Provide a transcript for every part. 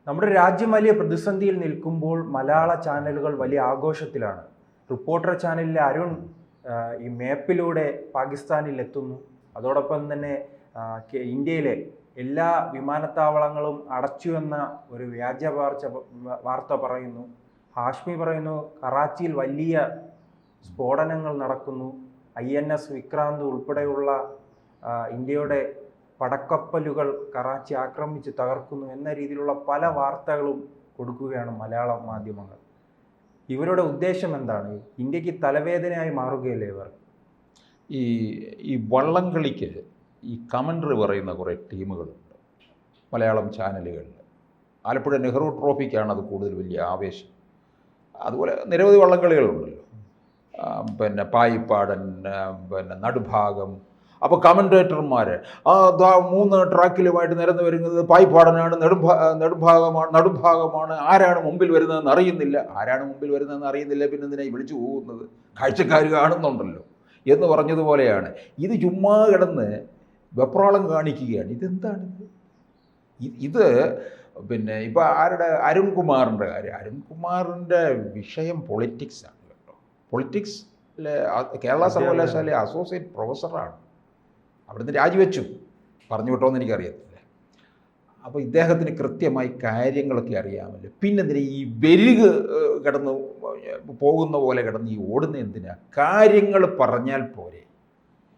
നമ്മുടെ രാജ്യം വലിയ പ്രതിസന്ധിയിൽ നിൽക്കുമ്പോൾ മലയാള ചാനലുകൾ വലിയ ആഘോഷത്തിലാണ്. റിപ്പോർട്ടർ ചാനലിലെ അരുൺ ഈ മാപ്പിലൂടെ പാകിസ്ഥാനിൽ എത്തുന്നു. അതോടൊപ്പം തന്നെ ഇന്ത്യയിലെ എല്ലാ വിമാനത്താവളങ്ങളും അടച്ചു എന്ന ഒരു വ്യാജ വാർത്ത പറയുന്നു. ഹാഷ്മി പറയുന്നു കറാച്ചിയിൽ വലിയ സ്ഫോടനങ്ങൾ നടക്കുന്നു, INS വിക്രാന്ത് ഉൾപ്പെടെയുള്ള ഇന്ത്യയുടെ പടക്കപ്പലുകൾ കറാച്ചി ആക്രമിച്ച് തകർക്കുന്നു എന്ന രീതിയിലുള്ള പല വാർത്തകളും കൊടുക്കുകയാണ് മലയാള മാധ്യമങ്ങൾ. ഇവരുടെ ഉദ്ദേശം എന്താണ്? ഇന്ത്യക്ക് തലവേദനയായി മാറുകയല്ലേ ഇവർ? ഈ വള്ളംകളിക്ക് ഈ കമൻട്രി പറയുന്ന കുറേ ടീമുകളുണ്ട് മലയാളം ചാനലുകളിൽ. ആലപ്പുഴ നെഹ്റു ട്രോഫിക്കാണ് അത് കൂടുതൽ വലിയ ആവേശം. അതുപോലെ നിരവധി വള്ളംകളികളുണ്ടല്ലോ, പിന്നെ പായിപ്പാടൻ, പിന്നെ നടുഭാഗം. അപ്പോൾ കമൻറ്റേറ്റർമാർ മൂന്ന് ട്രാക്കിലുമായിട്ട് നിരന്ന് വരുന്നത് പായിപ്പാടനാണ്, നടുഭാഗമാണ്, ആരാണ് മുമ്പിൽ വരുന്നതെന്ന് അറിയുന്നില്ല, പിന്നെ എന്തിനാ വിളിച്ചു പോകുന്നത്, കാഴ്ചക്കാർ കാണുന്നുണ്ടല്ലോ എന്ന് പറഞ്ഞതുപോലെയാണ്. ഇത് ചുമ്മാ കിടന്ന് വെപ്രാളം കാണിക്കുകയാണ്. ഇതെന്താണിത്? ഇത് പിന്നെ ഇപ്പോൾ അരുൺകുമാറിൻ്റെ കാര്യം, അരുൺകുമാറിൻ്റെ വിഷയം പൊളിറ്റിക്സാണ് കേട്ടോ. പൊളിറ്റിക്സിലെ കേരള സർവകലാശാല അസോസിയേറ്റ് പ്രൊഫസറാണ്. അവിടുന്ന് രാജിവെച്ചു, പറഞ്ഞു വിട്ടോന്ന് എനിക്കറിയത്തില്ല. അപ്പോൾ ഇദ്ദേഹത്തിന് കൃത്യമായി കാര്യങ്ങളൊക്കെ അറിയാമല്ലോ. പിന്നെന്തിനാ ഈ വെരുക് കിടന്ന് പോകുന്ന പോലെ കിടന്ന് ഈ ഓടുന്ന എന്തിനാ? കാര്യങ്ങൾ പറഞ്ഞാൽ പോരെ.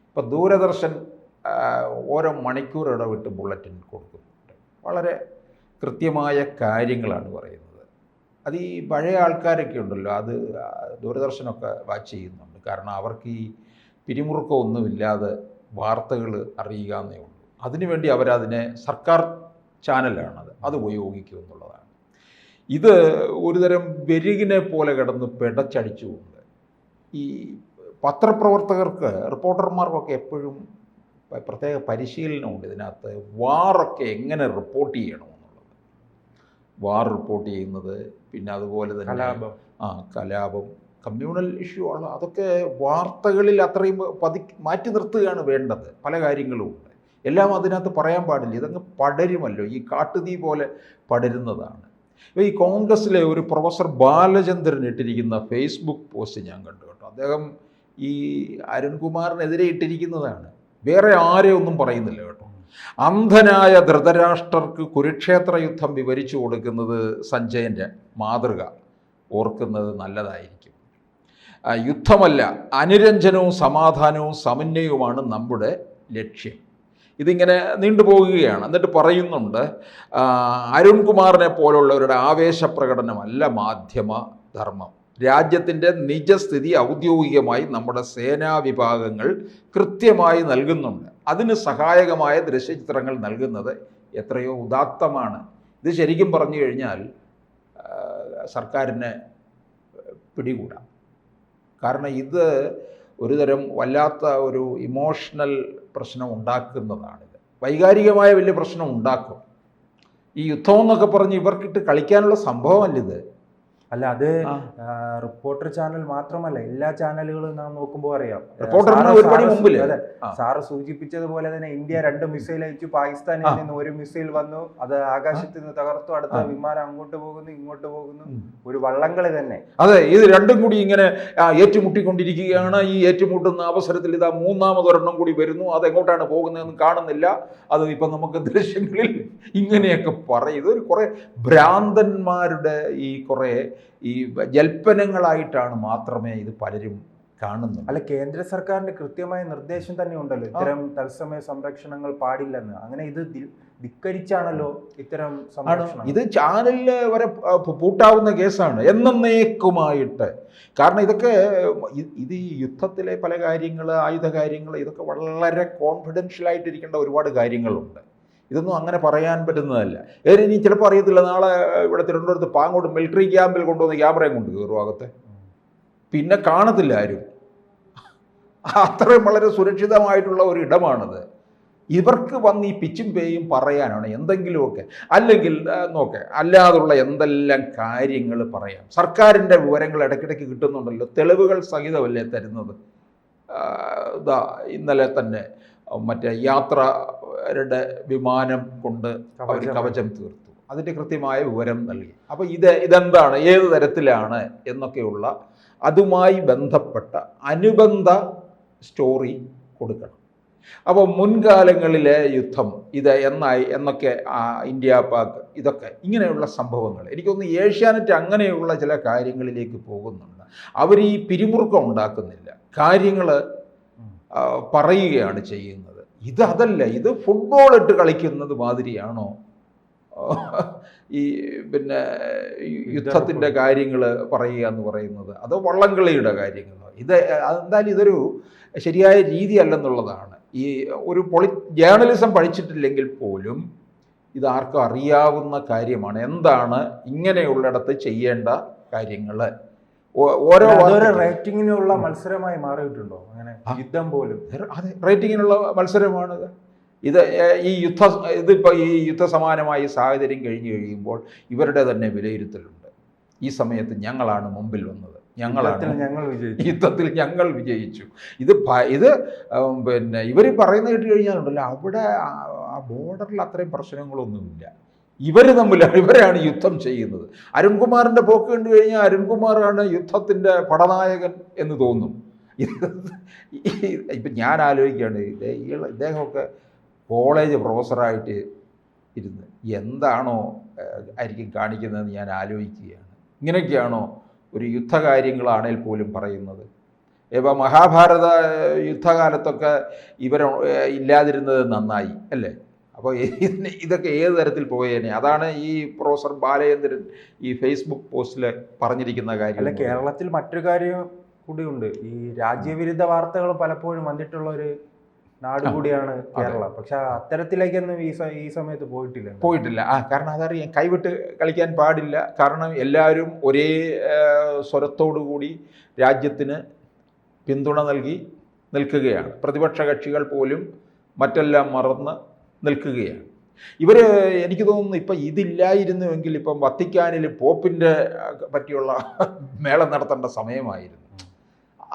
ഇപ്പം ദൂരദർശൻ ഓരോ മണിക്കൂർ ഇടവിട്ട് ബുള്ളറ്റിൻ കൊടുക്കുന്നുണ്ട്. വളരെ കൃത്യമായ കാര്യങ്ങളാണ് പറയുന്നത്. അത് ഈ പഴയ ആൾക്കാരൊക്കെ ഉണ്ടല്ലോ, അത് ദൂരദർശനൊക്കെ വാച്ച് ചെയ്യുന്നുണ്ട്. കാരണം അവർക്ക് ഈ പിരിമുറുക്കമൊന്നുമില്ലാതെ വാർത്തകൾ അറിയുക എന്നേ ഉള്ളൂ. അതിനുവേണ്ടി അവരതിനെ സർക്കാർ ചാനലാണത്, അത് ഉപയോഗിക്കും എന്നുള്ളതാണ്. ഇത് ഒരുതരം വെരുകിനെ പോലെ കിടന്ന് പിടച്ചടിച്ചുകൊണ്ട് ഈ പത്രപ്രവർത്തകർക്ക്, റിപ്പോർട്ടർമാർക്കൊക്കെ എപ്പോഴും പ്രത്യേക പരിശീലനമുണ്ട് ഇതിനകത്ത്. വാറൊക്കെ എങ്ങനെ റിപ്പോർട്ട് ചെയ്യണമെന്നുള്ളത്, വാർ റിപ്പോർട്ട് ചെയ്യുന്നത്, പിന്നെ അതുപോലെ തന്നെ കലാപം, കമ്മ്യൂണൽ ഇഷ്യൂ ആണ്. അതൊക്കെ വാർത്തകളിൽ അത്രയും മാറ്റി നിർത്തുകയാണ് വേണ്ടത്. പല കാര്യങ്ങളുമുണ്ട്, എല്ലാം അതിനകത്ത് പറയാൻ പാടില്ല. ഇതങ്ങ് പടരുമല്ലോ, ഈ കാട്ടുതീ പോലെ പടരുന്നതാണ്. ഇപ്പോൾ ഈ കോൺഗ്രസ്സിലെ ഒരു പ്രൊഫസർ ബാലചന്ദ്രൻ ഇട്ടിരിക്കുന്ന ഫേസ്ബുക്ക് പോസ്റ്റ് ഞാൻ കണ്ടു കേട്ടോ. അദ്ദേഹം ഈ അരുൺകുമാറിനെതിരെ ഇട്ടിരിക്കുന്നതാണ്, വേറെ ആരെയും ഒന്നും പറയുന്നില്ല കേട്ടോ. അന്ധനായ ധൃതരാഷ്ട്രർക്ക് കുരുക്ഷേത്ര യുദ്ധം വിവരിച്ചു കൊടുക്കുന്നത് സഞ്ജയൻ്റെ മാതൃക ഓർക്കുന്നത് നല്ലതായിരിക്കും. യുദ്ധമല്ല, അനുരഞ്ജനവും സമാധാനവും സമന്വയവുമാണ് നമ്മുടെ ലക്ഷ്യം. ഇതിങ്ങനെ നീണ്ടുപോകുകയാണ്. എന്നിട്ട് പറയുന്നുണ്ട്, അരുൺകുമാറിനെ പോലുള്ളവരുടെ ആവേശപ്രകടനമല്ല മാധ്യമ ധർമ്മം. രാജ്യത്തിൻ്റെ നിജസ്ഥിതി ഔദ്യോഗികമായി നമ്മുടെ സേനാ വിഭാഗങ്ങൾ കൃത്യമായി നൽകുന്നുണ്ട്. അതിന് സഹായകമായ ദൃശ്യചിത്രങ്ങൾ നൽകുന്നത് എത്രയോ ഉദാത്തമാണ്. ഇത് ശരിക്കും പറഞ്ഞു കഴിഞ്ഞാൽ സർക്കാരിനെ പിടികൂടാം. കാരണം ഇത് ഒരുതരം വല്ലാത്ത ഒരു ഇമോഷണൽ പ്രശ്നം ഉണ്ടാക്കുന്നതാണിത്. വൈകാരികമായ വലിയ പ്രശ്നം ഉണ്ടാക്കും. ഈ യുദ്ധം എന്നൊക്കെ പറഞ്ഞ് ഇവർക്കിട്ട് കളിക്കാനുള്ള സംഭവമല്ലിത്. അല്ല, അത് റിപ്പോർട്ടർ ചാനൽ മാത്രമല്ല, എല്ലാ ചാനലുകളും നാം നോക്കുമ്പോൾ അറിയാം. അതെ, സാറ് സൂചിപ്പിച്ചതുപോലെ തന്നെ ഇന്ത്യ 2 മിസൈൽ അയച്ചു, പാകിസ്ഥാനിൽ നിന്ന് 1 മിസൈൽ വന്നു, അത് ആകാശത്ത് നിന്ന് തകർത്തു, അടുത്ത വിമാനം അങ്ങോട്ട് പോകുന്നു ഇങ്ങോട്ട് പോകുന്നു, ഒരു വള്ളംകളി തന്നെ. അതെ, ഇത് രണ്ടും കൂടി ഇങ്ങനെ ഏറ്റുമുട്ടിക്കൊണ്ടിരിക്കുകയാണ്. ഈ ഏറ്റുമുട്ടുന്ന അവസരത്തിൽ ഇതാ മൂന്നാമതൊരെണ്ണം കൂടി വരുന്നു, അതെങ്ങോട്ടാണ് പോകുന്നതെന്ന് കാണുന്നില്ല. അത് ഇപ്പം നമുക്ക് ദൃശ്യങ്ങളിൽ ഇങ്ങനെയൊക്കെ പറയും. ഇതൊരു കുറേ ഭ്രാന്തന്മാരുടെ ഈ കുറേ ഈ ജൽപ്പനങ്ങളായിട്ടാണ് മാത്രമേ ഇത് പലരും കാണുന്നു. അല്ല, കേന്ദ്ര സർക്കാരിന്റെ കൃത്യമായ നിർദ്ദേശം തന്നെ ഉണ്ടല്ലോ, ഇത്തരം തത്സമയ സംരക്ഷണങ്ങൾ പാടില്ലെന്ന്. അങ്ങനെ ഇത് ധിക്കരിച്ചാണല്ലോ ഇത്തരം സംരക്ഷണം. ഇത് ചാനലില് വരെ പൂട്ടാവുന്ന കേസാണ് എന്നേക്കുമായിട്ട്. കാരണം ഇതൊക്കെ ഇത് ഈ യുദ്ധത്തിലെ പല കാര്യങ്ങൾ, ആയുധ കാര്യങ്ങൾ, ഇതൊക്കെ വളരെ കോൺഫിഡൻഷ്യലായിട്ടിരിക്കേണ്ട ഒരുപാട് കാര്യങ്ങളുണ്ട്. ഇതൊന്നും അങ്ങനെ പറയാൻ പറ്റുന്നതല്ല. ഇനി ചിലപ്പോൾ അറിയത്തില്ല, നാളെ ഇവിടെ തിരുവനന്തപുരത്ത് പാങ്ങോട്ട് മിലിറ്ററി ക്യാമ്പിൽ കൊണ്ടുവന്ന് ക്യാമറയും കൊണ്ട് കയറും അകത്തെ, പിന്നെ കാണത്തില്ല ആരും. അത്രയും വളരെ സുരക്ഷിതമായിട്ടുള്ള ഒരു ഇടമാണത്. ഇവർക്ക് വന്ന് ഈ പിച്ചും പേയും പറയാനാണ് എന്തെങ്കിലുമൊക്കെ. അല്ലെങ്കിൽ അല്ലാതുള്ള എന്തെല്ലാം കാര്യങ്ങൾ പറയാം. സർക്കാരിൻ്റെ വിവരങ്ങൾ ഇടയ്ക്കിടയ്ക്ക് കിട്ടുന്നുണ്ടല്ലോ, തെളിവുകൾ സഹിതമല്ലേ തരുന്നത്. ഇന്നലെ തന്നെ മറ്റേ യാത്രയുടെ വിമാനം കൊണ്ട് അവർ കവചം തീർത്തു. അതിൻ്റെ കൃത്യമായ വിവരം നൽകി. അപ്പോൾ ഇതെന്താണ്, ഏത് തരത്തിലാണ് എന്നൊക്കെയുള്ള അതുമായി ബന്ധപ്പെട്ട അനുബന്ധ സ്റ്റോറി കൊടുക്കണം. അപ്പോൾ മുൻകാലങ്ങളിലെ യുദ്ധം ഇത് എന്നൊക്കെ ഇന്ത്യ പാക് ഇതൊക്കെ ഇങ്ങനെയുള്ള സംഭവങ്ങൾ എനിക്കൊന്ന് ഏഷ്യാനെറ്റ് അങ്ങനെയുള്ള ചില കാര്യങ്ങളിലേക്ക് പോകുന്നുണ്ട്. അവർ ഈ പിരിമുറുക്കം ഉണ്ടാക്കുന്നില്ല, കാര്യങ്ങൾ പറയുകയാണ് ചെയ്യുന്നത്. അതല്ല, ഇത് ഫുട്ബോൾ ഇട്ട് കളിക്കുന്നത് മാതിരിയാണോ ഈ പിന്നെ യുദ്ധത്തിൻ്റെ കാര്യങ്ങൾ പറയുക എന്ന് പറയുന്നത്, അതോ വള്ളംകളിയുടെ കാര്യങ്ങളോ? എന്തായാലും ഇതൊരു ശരിയായ രീതിയല്ലെന്നുള്ളതാണ്. ഈ ഒരു ജേർണലിസം പഠിച്ചിട്ടില്ലെങ്കിൽ പോലും ഇതാർക്കും അറിയാവുന്ന കാര്യമാണ്. എന്താണ് ഇങ്ങനെയുള്ളിടത്ത് ചെയ്യേണ്ട കാര്യങ്ങൾ. ഓരോ റേറ്റിങ്ങിനുള്ള മത്സരമായി മാറിയിട്ടുണ്ടോ അങ്ങനെ യുദ്ധം പോലും? അതെ, റേറ്റിങ്ങിനുള്ള മത്സരമാണിത്. ഇതിപ്പോൾ ഈ യുദ്ധസമാനമായ സാഹചര്യം കഴിഞ്ഞു കഴിയുമ്പോൾ ഇവരുടെ തന്നെ വിലയിരുത്തലുണ്ട്. ഈ സമയത്ത് ഞങ്ങളാണ് മുമ്പിൽ വന്നത്, യുദ്ധത്തിൽ ഞങ്ങൾ വിജയിച്ചു. ഇത് പിന്നെ ഇവർ പറയുന്നത് കേട്ട് കഴിഞ്ഞാലുണ്ടല്ലോ, അവിടെ ആ ബോർഡറിൽ അത്രയും പ്രശ്നങ്ങളൊന്നുമില്ല. ഇവരാണ് യുദ്ധം ചെയ്യുന്നത്. അരുൺകുമാറിൻ്റെ പോക്ക് കണ്ടു കഴിഞ്ഞാൽ അരുൺകുമാറാണ് യുദ്ധത്തിൻ്റെ പടനായകൻ എന്ന് തോന്നും. ഇപ്പം ഞാൻ ആലോചിക്കുകയാണ്, ഇദ്ദേഹമൊക്കെ കോളേജ് പ്രൊഫസറായിട്ട് ഇരുന്ന് എന്താണോ ആയിരിക്കും കാണിക്കുന്നതെന്ന് ഞാൻ ആലോചിക്കുകയാണ്. ഇങ്ങനെയൊക്കെയാണോ ഒരു യുദ്ധകാര്യങ്ങളാണേൽ പോലും പറയുന്നത്? ഇപ്പോൾ മഹാഭാരത യുദ്ധകാലത്തൊക്കെ ഇല്ലാതിരുന്നത് നന്നായി അല്ലേ? അപ്പോൾ ഇതൊക്കെ ഏത് തരത്തിൽ പോയേനെ? അതാണ് ഈ പ്രൊഫസർ ബാലചന്ദ്രൻ ഈ ഫേസ്ബുക്ക് പോസ്റ്റിൽ പറഞ്ഞിരിക്കുന്ന കാര്യം. അല്ല, കേരളത്തിൽ മറ്റൊരു കാര്യം കൂടിയുണ്ട്. ഈ രാജ്യവിരുദ്ധ വാർത്തകൾ പലപ്പോഴും വന്നിട്ടുള്ള ഒരു നാട് കൂടിയാണ് കേരളം. പക്ഷെ അത്തരത്തിലേക്കൊന്നും ഈ സമയത്ത് പോയിട്ടില്ല. കാരണം അതറിയാം, കൈവിട്ട് കളിക്കാൻ പാടില്ല. കാരണം എല്ലാവരും ഒരേ സ്വരത്തോടു കൂടി രാജ്യത്തിന് പിന്തുണ നൽകി നിൽക്കുകയാണ്. പ്രതിപക്ഷ കക്ഷികൾ പോലും മറ്റെല്ലാം മറന്ന് നിൽക്കുകയാണ്. എനിക്ക് തോന്നുന്നു ഇപ്പം ഇതില്ലായിരുന്നുവെങ്കിൽ ഇപ്പം വത്തിക്കാനിൽ പോപ്പിൻ്റെ പറ്റിയുള്ള മേളം നടത്തേണ്ട സമയമായിരുന്നു.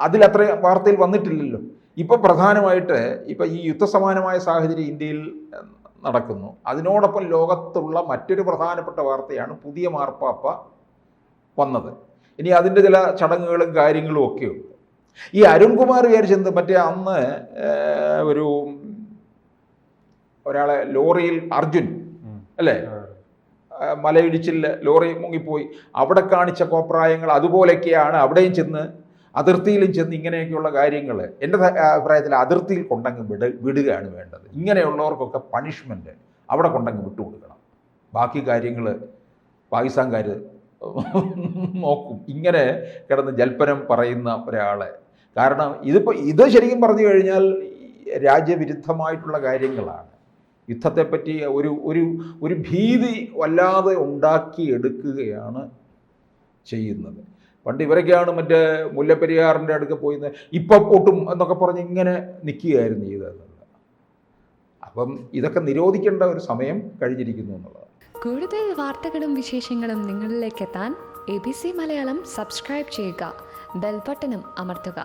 അതിലത്ര വാർത്തയിൽ വന്നിട്ടില്ലല്ലോ. ഇപ്പം പ്രധാനമായിട്ട് ഇപ്പം ഈ യുദ്ധസമാനമായ സാഹചര്യം ഇന്ത്യയിൽ നടക്കുന്നു. അതിനോടൊപ്പം ലോകത്തുള്ള മറ്റൊരു പ്രധാനപ്പെട്ട വാർത്തയാണ് പുതിയ മാർപ്പാപ്പ വന്നത്. ഇനി അതിൻ്റെ ചില ചടങ്ങുകളും കാര്യങ്ങളും ഒക്കെയുണ്ട്. ഈ അരുൺകുമാർ വിചാരിച്ചത് മറ്റേ അന്ന് ഒരാളെ ലോറിയിൽ അർജുൻ അല്ലേ, മലയിടിച്ചിൽ ലോറി മുങ്ങിപ്പോയി, അവിടെ കാണിച്ച കോപ്രായങ്ങൾ അതുപോലെയൊക്കെയാണ് അവിടെയും ചെന്ന് അതിർത്തിയിലും ചെന്ന് ഇങ്ങനെയൊക്കെയുള്ള കാര്യങ്ങൾ എൻ്റെ അഭിപ്രായത്തിൽ അതിർത്തിയിൽ കൊണ്ടങ്ങ് വിടുകയാണ് വേണ്ടത്. ഇങ്ങനെയുള്ളവർക്കൊക്കെ പണിഷ്മെൻറ്റ് അവിടെ കൊണ്ടങ്ങ് വിട്ടുകൊടുക്കണം. ബാക്കി കാര്യങ്ങൾ പാകിസ്ഥാൻകാർ നോക്കും. ഇങ്ങനെ കിടന്ന് ജൽപ്പനം പറയുന്ന ഒരാളെ, കാരണം ഇത് ശരിക്കും പറഞ്ഞു കഴിഞ്ഞാൽ രാജ്യവിരുദ്ധമായിട്ടുള്ള കാര്യങ്ങളാണ്. യുദ്ധത്തെപ്പറ്റി ഒരു ഭീതി വല്ലാതെ ഉണ്ടാക്കിയെടുക്കുകയാണ് ചെയ്യുന്നത്. പണ്ട് ഇവരൊക്കെയാണ് മറ്റേ മുല്ലപ്പെരിയാറിൻ്റെ അടുക്ക പോയി ഇപ്പം പൊട്ടും എന്നൊക്കെ പറഞ്ഞ് ഇങ്ങനെ നിൽക്കുകയായിരുന്നു ചെയ്തതെന്നുള്ളത്. അപ്പം ഇതൊക്കെ നിരോധിക്കേണ്ട ഒരു സമയം കഴിഞ്ഞിരിക്കുന്നു എന്നുള്ളത്. കൂടുതൽ വാർത്തകളും വിശേഷങ്ങളും നിങ്ങളിലേക്ക് എത്താൻ ABC മലയാളം സബ്സ്ക്രൈബ് ചെയ്യുക, ബെൽ ബട്ടണും അമർത്തുക.